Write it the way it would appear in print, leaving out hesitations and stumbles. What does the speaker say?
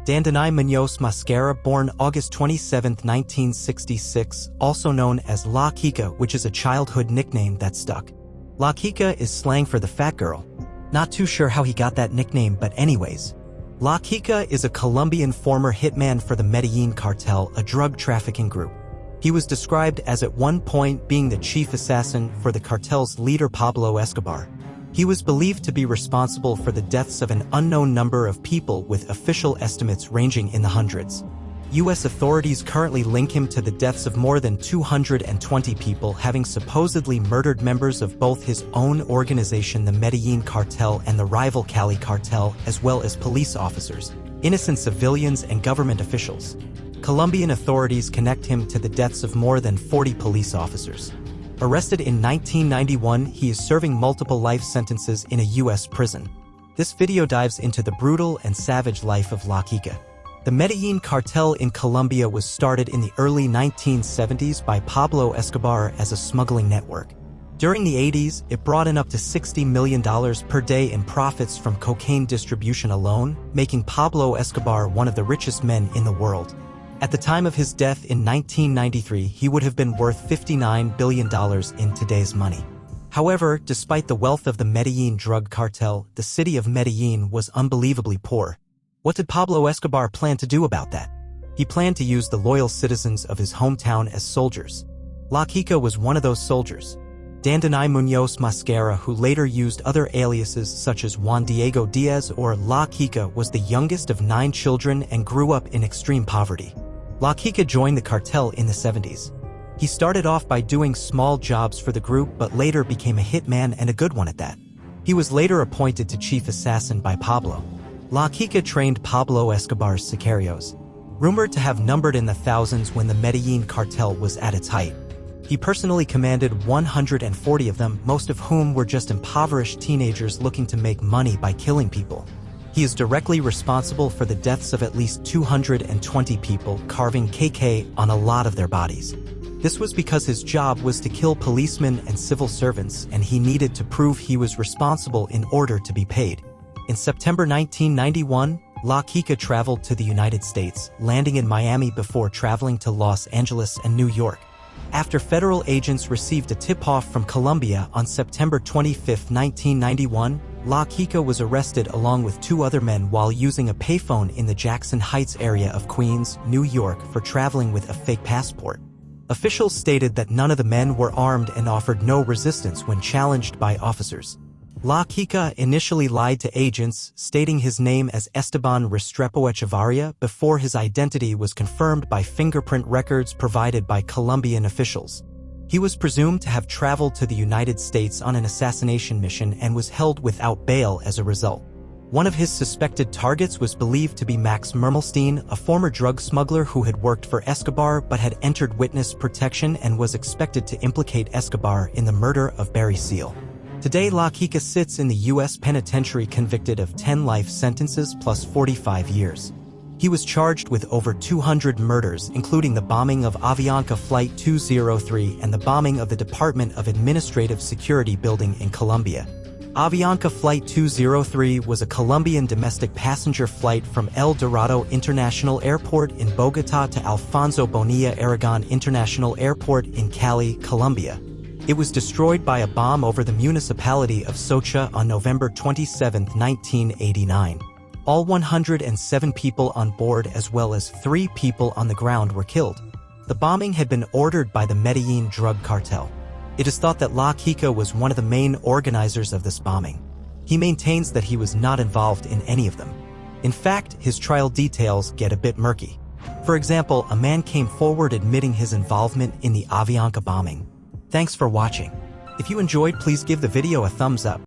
Dandanay Muñoz Mascara, born August 27, 1966, also known as La Kika, which is a childhood nickname that stuck. La Kika is slang for the fat girl. Not too sure how he got that nickname, but anyways. La Kika is a Colombian former hitman for the Medellin Cartel, a drug trafficking group. He was described as at one point being the chief assassin for the cartel's leader Pablo Escobar. He was believed to be responsible for the deaths of an unknown number of people, with official estimates ranging in the hundreds. U.S. authorities currently link him to the deaths of more than 220 people, having supposedly murdered members of both his own organization, the Medellin Cartel, and the rival Cali Cartel, as well as police officers, innocent civilians, and government officials. Colombian authorities connect him to the deaths of more than 40 police officers. Arrested in 1991, he is serving multiple life sentences in a U.S. prison. This video dives into the brutal and savage life of La Kika. The Medellin Cartel in Colombia was started in the early 1970s by Pablo Escobar as a smuggling network. During the 80s, it brought in up to $60 million per day in profits from cocaine distribution alone, making Pablo Escobar one of the richest men in the world. At the time of his death in 1993, he would have been worth $59 billion in today's money. However, despite the wealth of the Medellin drug cartel, the city of Medellin was unbelievably poor. What did Pablo Escobar plan to do about that? He planned to use the loyal citizens of his hometown as soldiers. La Kika was one of those soldiers. Dandanay Muñoz Mascara, who later used other aliases such as Juan Diego Diaz or La Kika, was the youngest of 9 children and grew up in extreme poverty. La Kika joined the cartel in the 70s. He started off by doing small jobs for the group, but later became a hitman, and a good one at that. He was later appointed to chief assassin by Pablo. La Kika trained Pablo Escobar's sicarios, rumored to have numbered in the thousands when the Medellin cartel was at its height. He personally commanded 140 of them, most of whom were just impoverished teenagers looking to make money by killing people. He is directly responsible for the deaths of at least 220 people, carving KK on a lot of their bodies. This was because his job was to kill policemen and civil servants, and he needed to prove he was responsible in order to be paid. In September 1991, La Kika traveled to the United States, landing in Miami before traveling to Los Angeles and New York. After federal agents received a tip-off from Colombia on September 25, 1991, La Kika was arrested along with 2 other men while using a payphone in the Jackson Heights area of Queens, New York, for traveling with a fake passport. Officials stated that none of the men were armed and offered no resistance when challenged by officers. La Kika initially lied to agents, stating his name as Esteban Restrepo Echevarria before his identity was confirmed by fingerprint records provided by Colombian officials. He was presumed to have traveled to the United States on an assassination mission and was held without bail as a result. One of his suspected targets was believed to be Max Mermelstein, a former drug smuggler who had worked for Escobar but had entered witness protection and was expected to implicate Escobar in the murder of Barry Seal. Today, La Kika sits in the U.S. penitentiary convicted of 10 life sentences plus 45 years. He was charged with over 200 murders, including the bombing of Avianca Flight 203 and the bombing of the Department of Administrative Security building in Colombia. Avianca Flight 203 was a Colombian domestic passenger flight from El Dorado International Airport in Bogotá to Alfonso Bonilla Aragon International Airport in Cali, Colombia. It was destroyed by a bomb over the municipality of Socha on November 27, 1989. All 107 people on board as well as 3 people on the ground were killed. The bombing had been ordered by the Medellin drug cartel. It is thought that La Kika was one of the main organizers of this bombing. He maintains that he was not involved in any of them. In fact, his trial details get a bit murky. For example, a man came forward admitting his involvement in the Avianca bombing. Thanks for watching. If you enjoyed, please give the video a thumbs up.